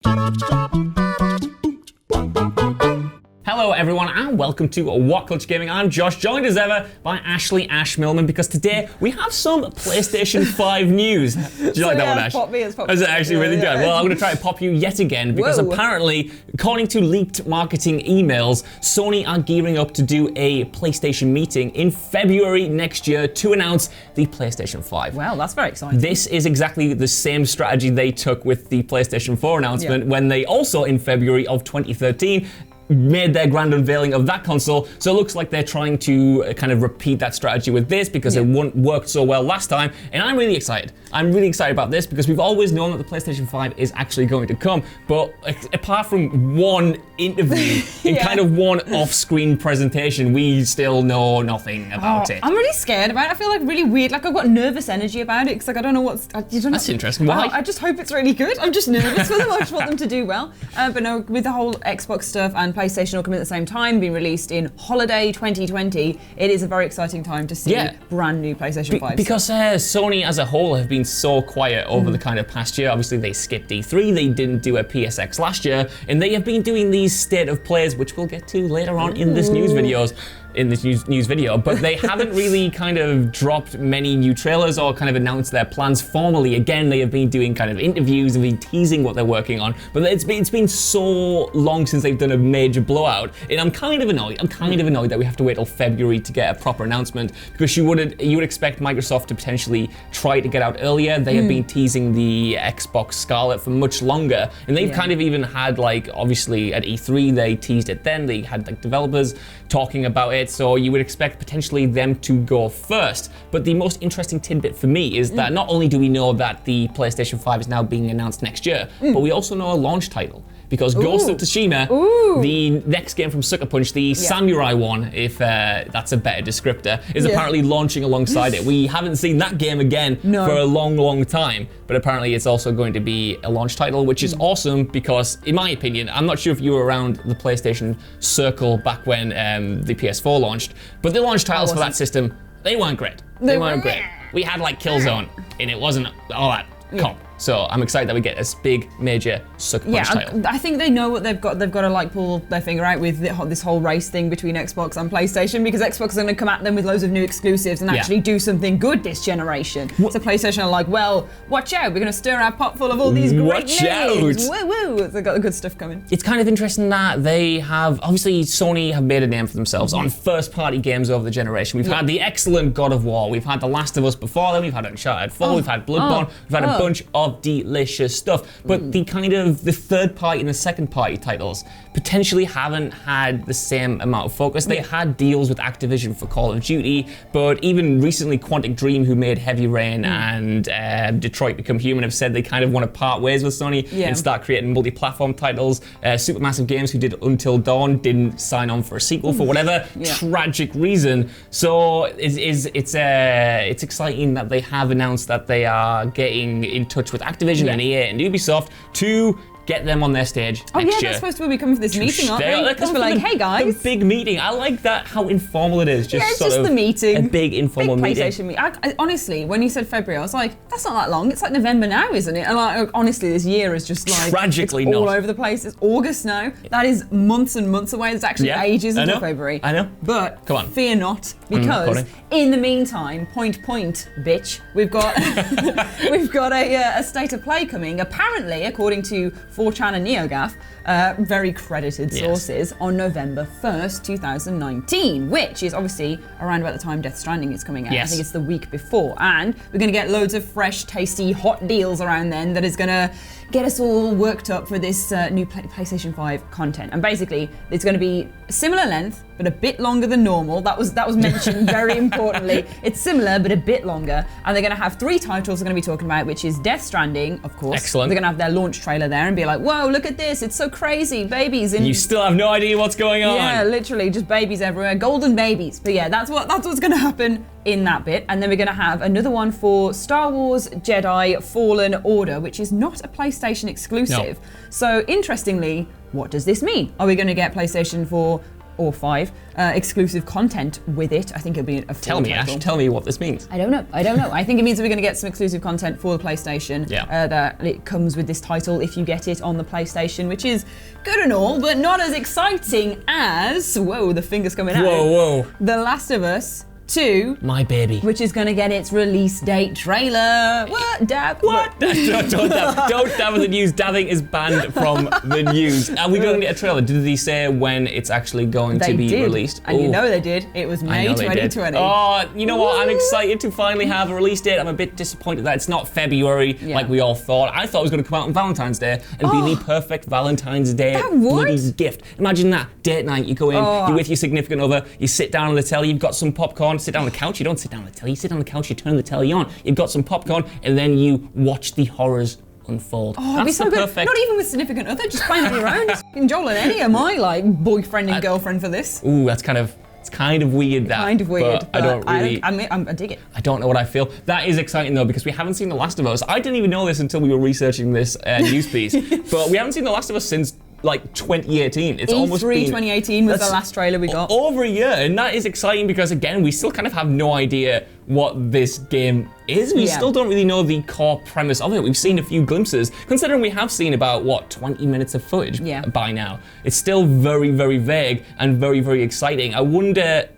Hello everyone and welcome to WhatCulture Gaming. I'm Josh, joined as ever by Ashley Ash Millman, because today we have some PlayStation 5 news. Do you like that one, Ash? That's actually really good. Well, I'm going to try to pop you yet again, because apparently, according to leaked marketing emails, Sony are gearing up to do a PlayStation meeting in February next year to announce the PlayStation 5. Well, that's very exciting. This is exactly the same strategy they took with the PlayStation 4 announcement when they also, in February of 2013, made their grand unveiling of that console. So it looks like they're trying to kind of repeat that strategy with this, because it worked so well last time. And I'm really excited. I'm really excited about this, because we've always known that the PlayStation 5 is actually going to come. But apart from one interview and kind of one off-screen presentation, we still know nothing about it. I'm really scared about it. I feel like really weird. Like I've got nervous energy about it, because like I don't know what's... That's interesting. Why? I just hope it's really good. I'm just nervous for them. I just want them to do well. But no, with the whole Xbox stuff and PlayStation all coming at the same time, being released in holiday 2020, it is a very exciting time to see brand new PlayStation 5. Because Sony as a whole have been so quiet over the kind of past year. Obviously they skipped E3, they didn't do a PSX last year, and they have been doing these state of plays, which we'll get to later on in this news video, but they haven't really kind of dropped many new trailers or kind of announced their plans formally. Again, they have been doing kind of interviews and been teasing what they're working on, but it's been so long since they've done a major blowout, and I'm kind of annoyed. I'm kind of annoyed that we have to wait till February to get a proper announcement, because you would expect Microsoft to potentially try to get out earlier. They have been teasing the Xbox Scarlet for much longer, and they've kind of even had, like, obviously at E3 they teased it then, they had like developers talking about it, so you would expect potentially them to go first. But the most interesting tidbit for me is that not only do we know that the PlayStation 5 is now being announced next year, but we also know a launch title. Because Ghost of Tsushima, the next game from Sucker Punch, the samurai one, if that's a better descriptor, is apparently launching alongside it. We haven't seen that game again for a long, long time, but apparently it's also going to be a launch title, which is awesome because, in my opinion, I'm not sure if you were around the PlayStation circle back when the PS4 launched, but the launch titles for that system, they weren't great. They weren't great. We had like Killzone, and it wasn't all that comp. So I'm excited that we get this big, major Sucker Punch title. I think they know what they've got. They've got to like pull their finger out with this whole race thing between Xbox and PlayStation, because Xbox is going to come at them with loads of new exclusives and actually do something good this generation. So PlayStation are like, well, watch out, we're going to stir our pot full of all these great names. Woo woo! They've got the good stuff coming. It's kind of interesting that they have, obviously Sony have made a name for themselves on first-party games over the generation. We've had the excellent God of War, we've had The Last of Us before then, we've had Uncharted 4, we've had Bloodborne, we've had a bunch of delicious stuff, but the kind of the third party and the second party titles potentially haven't had the same amount of focus. They had deals with Activision for Call of Duty, but even recently Quantic Dream, who made Heavy Rain and Detroit Become Human, have said they kind of want to part ways with Sony and start creating multi-platform titles. Supermassive Games, who did Until Dawn, didn't sign on for a sequel for whatever tragic reason. So it's exciting that they have announced that they are getting in touch with Activision and EA and Ubisoft to get them on their stage next year. They're supposed to be coming for this meeting, aren't they? Just be like, hey guys. The big meeting. I like that, how informal it is. It's just the meeting. A big informal meeting. PlayStation meeting. I, honestly, when you said February, I was like, that's not that long. It's like November now, isn't it? And like, honestly, this year is just like tragically all over the place. It's August now. That is months and months away. There's actually ages until February. I know. But fear not, because in the meantime, point, bitch, we've got we've got a state of play coming. Apparently, according to 4chan and NeoGAF, very credited sources, on November 1st, 2019, which is obviously around about the time Death Stranding is coming out. I think it's the week before, and we're going to get loads of fresh, tasty, hot deals around then that is going to get us all worked up for this new PlayStation 5 content. And basically, it's going to be similar length, but a bit longer than normal. That was mentioned very importantly. It's similar, but a bit longer. And they're going to have 3 titles they're going to be talking about, which is Death Stranding, of course. Excellent. They're going to have their launch trailer there and be like, whoa, look at this. It's so crazy. Babies. You still have no idea what's going on. Yeah, literally, just babies everywhere. Golden babies. But yeah, that's what's going to happen in that bit. And then we're going to have another one for Star Wars Jedi Fallen Order, which is not a PlayStation exclusive. No. So interestingly, what does this mean? Are we going to get PlayStation for or 5 exclusive content with it. I think it'll be a full Tell me, title. Ash, tell me what this means. I don't know. I think it means that we're going to get some exclusive content for the PlayStation. That it comes with this title if you get it on the PlayStation, which is good and all, but not as exciting as, whoa, the finger's coming out. Whoa. The Last of Us 2, my baby, which is going to get its release date trailer. What? Dab? What? Don't dab with the news. Dabbing is banned from the news. Are we going to get a trailer? Did they say when it's actually going to be released? And you know they did. It was May 2020. Oh, you know what? I'm excited to finally have a release date. I'm a bit disappointed that it's not February like we all thought. I thought it was going to come out on Valentine's Day and be the perfect Valentine's Day bloody gift. Imagine that. Date night, you go in, you're with your significant other, you sit down on the telly, you've got some popcorn, sit down on the couch. You don't sit down on the telly, you sit on the couch, you turn the telly on, you've got some popcorn, and then you watch the horrors unfold. Oh, that'd be so good. Not even with significant other, just playing on your own. Joel and Eddie are my boyfriend and girlfriend for this. Ooh, it's kind of weird that. Kind of weird. But I don't really. I dig it. I don't know what I feel. That is exciting though, because we haven't seen The Last of Us. I didn't even know this until we were researching this news piece. But we haven't seen The Last of Us since 2018. It's almost been 2018 was the last trailer we got. Over a year, and that is exciting because again, we still kind of have no idea what this game is. We still don't really know the core premise of it. We've seen a few glimpses, considering we have seen about 20 minutes of footage by now. It's still very, very vague and very, very exciting. I wonder.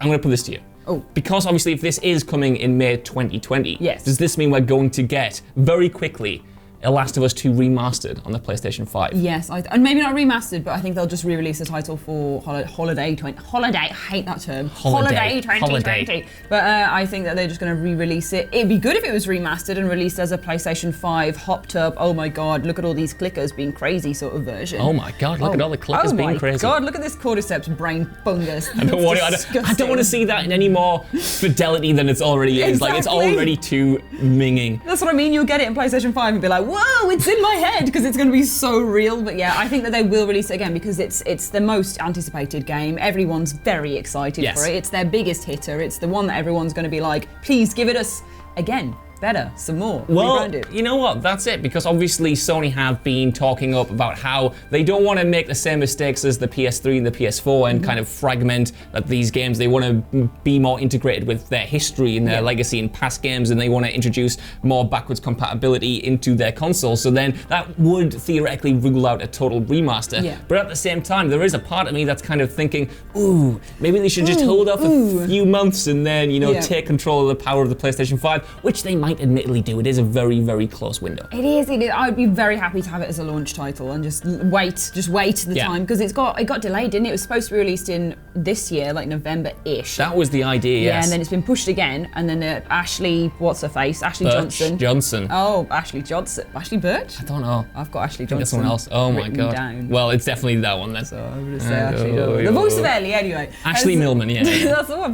I'm going to put this to you. Because obviously, if this is coming in May 2020, does this mean we're going to get very quickly a Last of Us 2 remastered on the PlayStation 5? Yes, and maybe not remastered, but I think they'll just re-release the title for Holiday, I hate that term. Holiday 2020. But I think that they're just going to re-release it. It'd be good if it was remastered and released as a PlayStation 5 hopped up, oh my god, look at all these clickers being crazy sort of version. Oh my god, look at all the clickers being crazy. Oh my god, look at this cordyceps brain fungus. I don't want to see that in any more fidelity than it already is. Like, it's already too minging. That's what I mean, you'll get it in PlayStation 5 and be like, whoa, it's in my head, because it's going to be so real. But yeah, I think that they will release it again because it's the most anticipated game. Everyone's very excited for it. It's their biggest hitter. It's the one that everyone's going to be like, please give it us again. Better, some more. Well, you know what? That's it, because obviously Sony have been talking up about how they don't want to make the same mistakes as the PS3 and the PS4 and kind of fragment these games. They want to be more integrated with their history and their legacy in past games, and they want to introduce more backwards compatibility into their console. So then that would theoretically rule out a total remaster. But at the same time, there is a part of me that's kind of thinking, ooh, maybe they should just hold off a few months and then, take control of the power of the PlayStation 5, which they might admittedly do. It is a very, very close window. It is. I would be very happy to have it as a launch title and just wait the time, because it got delayed, didn't it? It was supposed to be released in this year, like November-ish. That was the idea, yes. And then it's been pushed again, and then Ashley, what's her face? Ashley Johnson. Oh, Ashley Johnson. Ashley Birch? I don't know. I've got Ashley I think Johnson. that's someone else. Oh my god. Down. Well, it's definitely that one then. So I'm going to say Ashley Johnson. The voice of Ellie, anyway. Ashley Millman, yeah. That's the one.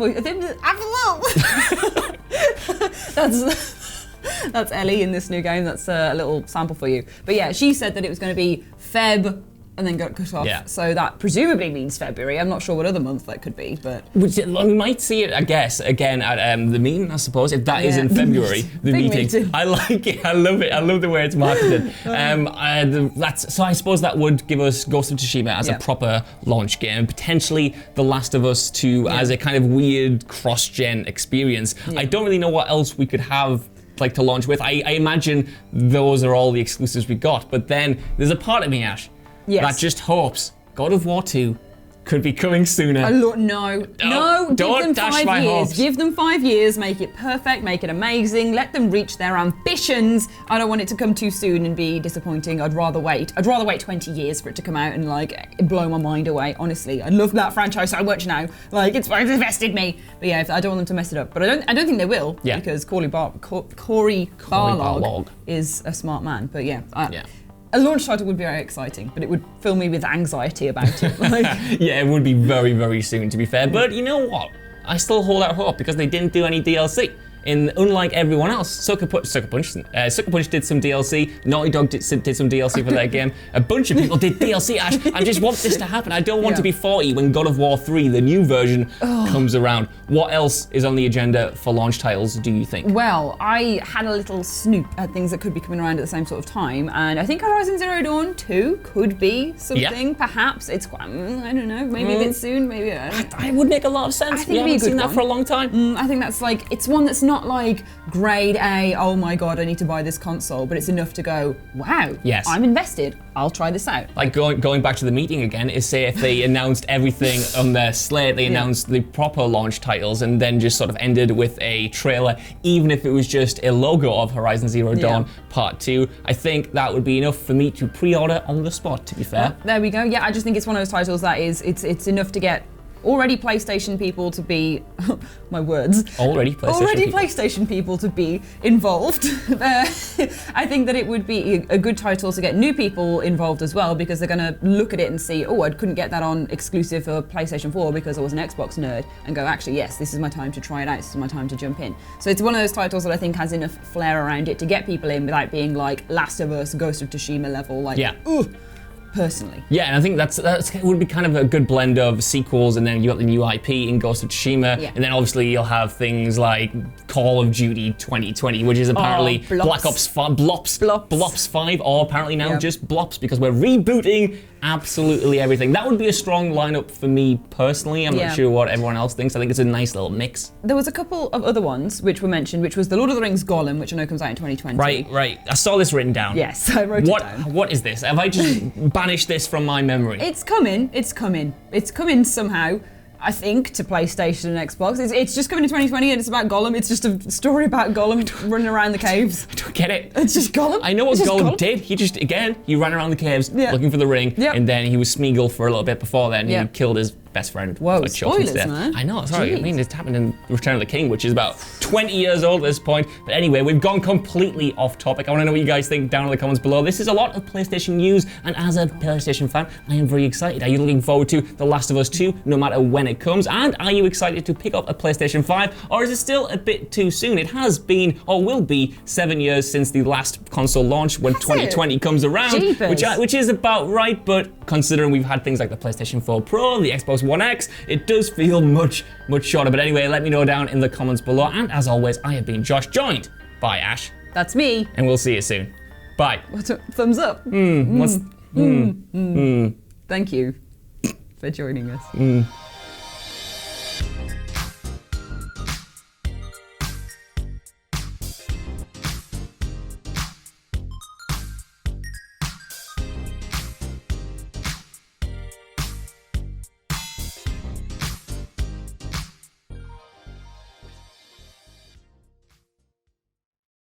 That's Ellie in this new game. That's a little sample for you. But yeah, she said that it was going to be Feb and then got cut off. Yeah. So that presumably means February. I'm not sure what other month that could be, but... We might see it, I guess, again at the meeting, I suppose, if that is in February, the meeting. I like it. I love it. I love the way it's marketed. So I suppose that would give us Ghost of Tsushima as a proper launch game, potentially The Last of Us 2 as a kind of weird cross-gen experience. I don't really know what else we could have to launch with. I imagine those are all the exclusives we got, but then there's a part of me, Ash, that just hopes God of War 2 could be coming sooner. No, don't dash my hopes. Give them 5 years, make it perfect, make it amazing, let them reach their ambitions. I don't want it to come too soon and be disappointing. I'd rather wait 20 years for it to come out and blow my mind away, honestly. I love that franchise so much now. It's invested me. But yeah, I don't want them to mess it up. But I don't think they will, because Cory Barlog is a smart man. But a launch title would be very exciting, but it would fill me with anxiety about it. Yeah, it would be very, very soon, to be fair. But you know what? I still hold out hope because they didn't do any DLC And unlike everyone else, Sucker Punch did some DLC, Naughty Dog did some DLC for their game, a bunch of people did DLC, Ash. I just want this to happen. I don't want to be 40 when God of War 3, the new version, comes around. What else is on the agenda for launch titles, do you think? Well, I had a little snoop at things that could be coming around at the same sort of time, and I think Horizon Zero Dawn 2 could be something, perhaps. It's quite, I don't know, maybe a bit soon, maybe. It would make a lot of sense. We haven't seen that for a long time. I think that's like, it's one that's not like grade A, oh my god, I need to buy this console, but it's enough to go, wow, yes, I'm invested, I'll try this out. Like going back to the meeting again, is say if they announced everything on their slate, they announced the proper launch titles and then just sort of ended with a trailer, even if it was just a logo of Horizon Zero Dawn Part 2, I think that would be enough for me to pre-order on the spot, to be fair. There we go. Yeah, I just think it's one of those titles that is, it's enough to get already PlayStation people to be, my words. Already PlayStation people to be involved. I think that it would be a good title to get new people involved as well, because they're going to look at it and see, oh, I couldn't get that on exclusive for PlayStation 4 because I was an Xbox nerd, and go, actually, yes, this is my time to try it out, this is my time to jump in. So it's one of those titles that I think has enough flair around it to get people in without being like Last of Us, Ghost of Tsushima level, like, personally. Yeah, and I think that's would be kind of a good blend of sequels, and then you got the new IP in Ghost of Tsushima, and then obviously you'll have things like Call of Duty 2020, which is apparently Black Ops 5, Blops 5, or apparently now just Blops, because we're rebooting absolutely everything. That would be a strong lineup for me personally. I'm not sure what everyone else thinks. I think it's a nice little mix. There was a couple of other ones which were mentioned, which was the Lord of the Rings Gollum, which I know comes out in 2020. Right. I saw this written down. Yes, I wrote it down. What is this? Have I just banished this from my memory? It's coming. It's coming somehow. I think, to PlayStation and Xbox. It's just coming in 2020 and it's about Gollum. It's just a story about Gollum running around the caves. I don't get it. It's just Gollum. I know what Gollum did. He just, he ran around the caves looking for the ring, and then he was Smeagol for a little bit before then. He killed his best friend. Whoa, spoilers, man. I know, sorry. I mean, it's happened in Return of the King, which is about 20 years old at this point. But anyway, we've gone completely off topic. I want to know what you guys think down in the comments below. This is a lot of PlayStation news, and as a PlayStation fan, I am very excited. Are you looking forward to The Last of Us 2, no matter when it comes? And are you excited to pick up a PlayStation 5, or is it still a bit too soon? It has been, or will be, 7 years since the last console launch when 2020 comes around, which is about right, but considering we've had things like the PlayStation 4 Pro, the Xbox One X, it does feel much shorter. But anyway, let me know down in the comments below. And as always, I have been Josh, joined by Ash. That's me. And we'll see you soon. Bye. Thumbs up. Thank you for joining us.